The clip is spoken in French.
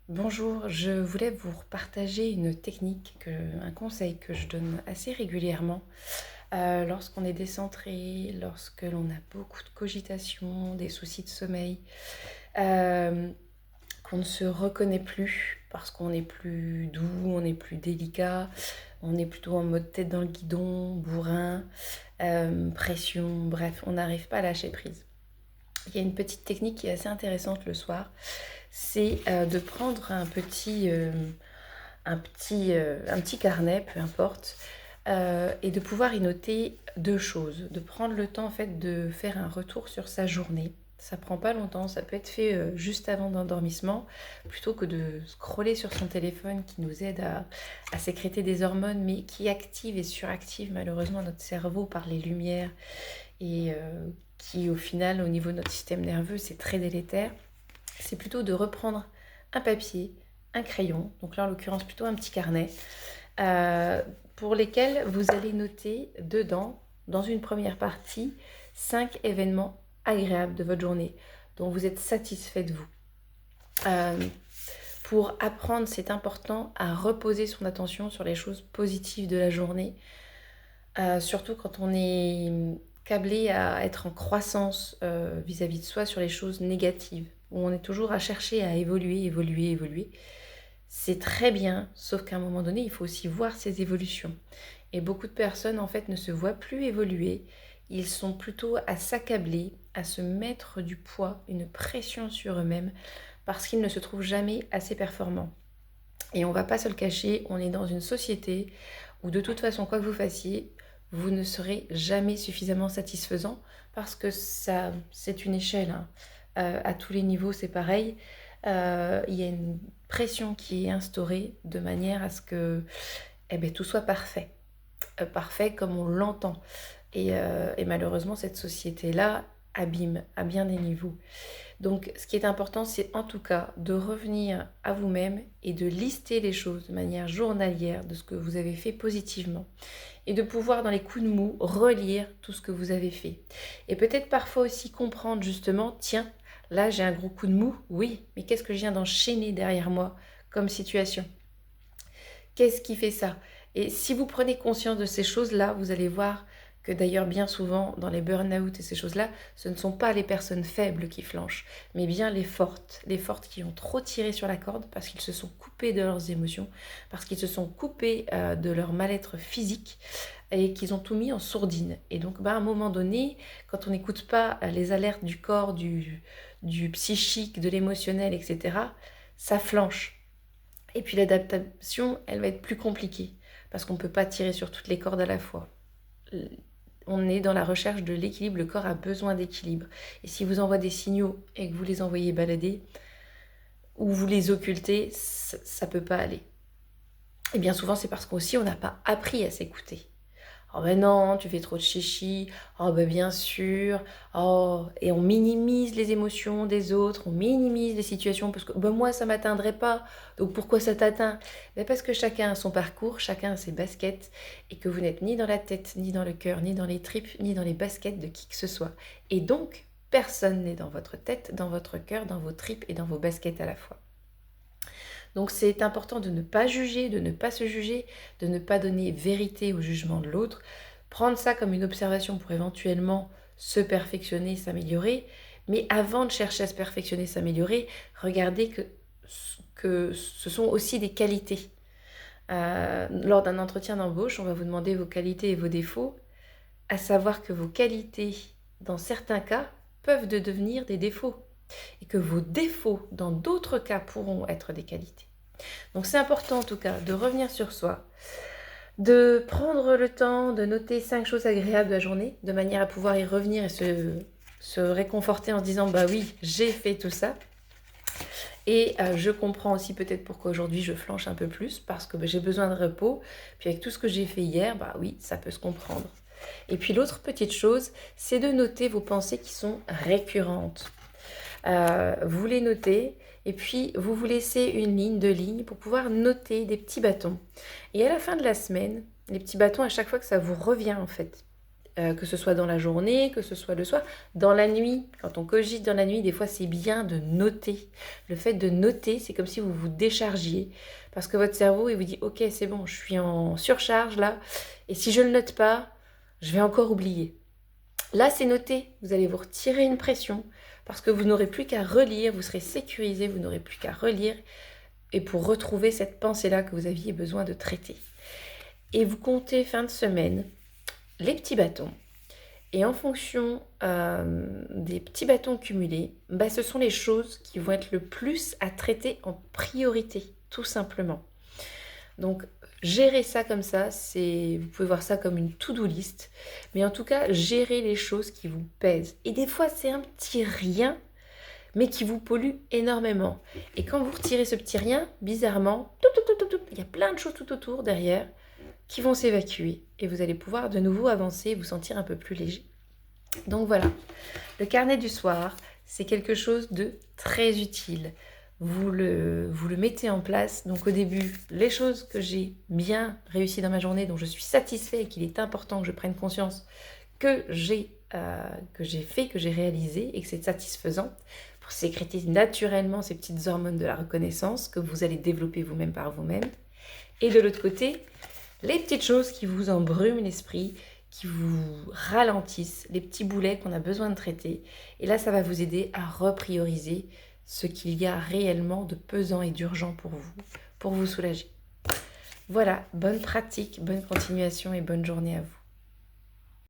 Bonjour, je voulais vous partager une technique, un conseil que je donne assez régulièrement lorsqu'on est décentré, lorsque l'on a beaucoup de cogitation, des soucis de sommeil, euh, qu'on ne se reconnaît plus parce qu'on est plus doux, on est plus délicat, on est plutôt en mode tête dans le guidon, bourrin, pression, bref, on n'arrive pas à lâcher prise. Il y a une petite technique qui est assez intéressante le soir, c'est de prendre un petit carnet, peu importe, et de pouvoir y noter deux choses. De prendre le temps en fait de faire un retour sur sa journée. Ça prend pas longtemps, ça peut être fait juste avant l'endormissement, plutôt que de scroller sur son téléphone qui nous aide à sécréter des hormones, mais qui active et suractive malheureusement notre cerveau par les lumières et qui au final au niveau de notre système nerveux c'est très délétère. C'est plutôt de reprendre un papier, un crayon, donc là en l'occurrence plutôt un petit carnet, euh, pour lesquels vous allez noter dedans, dans une première partie, 5 événements agréables de votre journée, dont vous êtes satisfait de vous. Euh, pour apprendre, c'est important à reposer son attention sur les choses positives de la journée, surtout quand on est câblé à être en croissance vis-à-vis de soi sur les choses négatives, où on est toujours à chercher à évoluer, évoluer, évoluer. C'est très bien, sauf qu'à un moment donné, il faut aussi voir ces évolutions. Et beaucoup de personnes, en fait, ne se voient plus évoluer. Ils sont plutôt à s'accabler, à se mettre du poids, une pression sur eux-mêmes, parce qu'ils ne se trouvent jamais assez performants. Et on ne va pas se le cacher, on est dans une société où de toute façon, quoi que vous fassiez, vous ne serez jamais suffisamment satisfaisant parce que ça, c'est une échelle, hein. À tous les niveaux, c'est pareil. Il y a une pression qui est instaurée de manière à ce que tout soit parfait. Parfait comme on l'entend. Et malheureusement, cette société-là abîme à bien des niveaux. Donc, ce qui est important, c'est en tout cas de revenir à vous-même et de lister les choses de manière journalière de ce que vous avez fait positivement. Et de pouvoir, dans les coups de mou, relire tout ce que vous avez fait. Et peut-être parfois aussi comprendre justement, tiens, là j'ai un gros coup de mou, oui, mais qu'est-ce que je viens d'enchaîner derrière moi comme situation? Qu'est-ce qui fait ça? Et si vous prenez conscience de ces choses-là, vous allez voir que d'ailleurs bien souvent dans les burn-out et ces choses-là, ce ne sont pas les personnes faibles qui flanchent, mais bien les fortes qui ont trop tiré sur la corde parce qu'ils se sont coupés de leurs émotions, parce qu'ils se sont coupés de leur mal-être physique et qu'ils ont tout mis en sourdine. Et donc à un moment donné, quand on n'écoute pas les alertes du corps, du psychique, de l'émotionnel, etc., ça flanche. Et puis l'adaptation, elle va être plus compliquée parce qu'on ne peut pas tirer sur toutes les cordes à la fois. On est dans la recherche de l'équilibre, le corps a besoin d'équilibre. Et si vous envoie des signaux et que vous les envoyez balader ou vous les occultez, ça ne peut pas aller. Et bien souvent, c'est parce qu'aussi on n'a pas appris à s'écouter. Oh ben non, tu fais trop de chichi. Oh ben bien sûr. Oh, et on minimise les émotions des autres, on minimise les situations parce que ben moi ça m'atteindrait pas. Donc pourquoi ça t'atteint? Ben parce que chacun a son parcours, chacun a ses baskets et que vous n'êtes ni dans la tête, ni dans le cœur, ni dans les tripes, ni dans les baskets de qui que ce soit. Et donc personne n'est dans votre tête, dans votre cœur, dans vos tripes et dans vos baskets à la fois. Donc c'est important de ne pas juger, de ne pas se juger, de ne pas donner vérité au jugement de l'autre, prendre ça comme une observation pour éventuellement se perfectionner, s'améliorer, mais avant de chercher à se perfectionner, s'améliorer, regardez que ce sont aussi des qualités. Lors d'un entretien d'embauche, on va vous demander vos qualités et vos défauts, à savoir que vos qualités, dans certains cas, peuvent devenir des défauts, et que vos défauts, dans d'autres cas, pourront être des qualités. Donc c'est important en tout cas de revenir sur soi, de prendre le temps de noter 5 choses agréables de la journée, de manière à pouvoir y revenir et se réconforter en se disant bah oui, j'ai fait tout ça. Et je comprends aussi peut-être pourquoi aujourd'hui je flanche un peu plus, parce que j'ai besoin de repos. Puis avec tout ce que j'ai fait hier, bah oui, ça peut se comprendre. Et puis l'autre petite chose, c'est de noter vos pensées qui sont récurrentes. Vous les notez et puis vous vous laissez une ligne, deux lignes pour pouvoir noter des petits bâtons. Et à la fin de la semaine, les petits bâtons, à chaque fois que ça vous revient en fait, que ce soit dans la journée, que ce soit le soir, dans la nuit. Quand on cogite dans la nuit, des fois c'est bien de noter. Le fait de noter, c'est comme si vous vous déchargiez. Parce que votre cerveau, il vous dit, ok, c'est bon, je suis en surcharge là. Et si je ne le note pas, je vais encore oublier. Là, c'est noté. Vous allez vous retirer une pression parce que vous n'aurez plus qu'à relire. Vous serez sécurisé, vous n'aurez plus qu'à relire. Et pour retrouver cette pensée-là que vous aviez besoin de traiter. Et vous comptez fin de semaine les petits bâtons. Et en fonction des petits bâtons cumulés, ce sont les choses qui vont être le plus à traiter en priorité, tout simplement. Donc, gérer ça comme ça, vous pouvez voir ça comme une to-do list. Mais en tout cas, gérer les choses qui vous pèsent. Et des fois, c'est un petit rien, mais qui vous pollue énormément. Et quand vous retirez ce petit rien, bizarrement, il y a plein de choses tout autour derrière qui vont s'évacuer et vous allez pouvoir de nouveau avancer et vous sentir un peu plus léger. Donc voilà, le carnet du soir, c'est quelque chose de très utile. Vous le mettez en place. Donc au début, les choses que j'ai bien réussies dans ma journée, dont je suis satisfait et qu'il est important que je prenne conscience que j'ai fait, que j'ai réalisé et que c'est satisfaisant pour sécréter naturellement ces petites hormones de la reconnaissance que vous allez développer vous-même par vous-même. Et de l'autre côté, les petites choses qui vous embrument l'esprit, qui vous ralentissent, les petits boulets qu'on a besoin de traiter. Et là, ça va vous aider à reprioriser ce qu'il y a réellement de pesant et d'urgent pour vous soulager. Voilà, bonne pratique, bonne continuation et bonne journée à vous.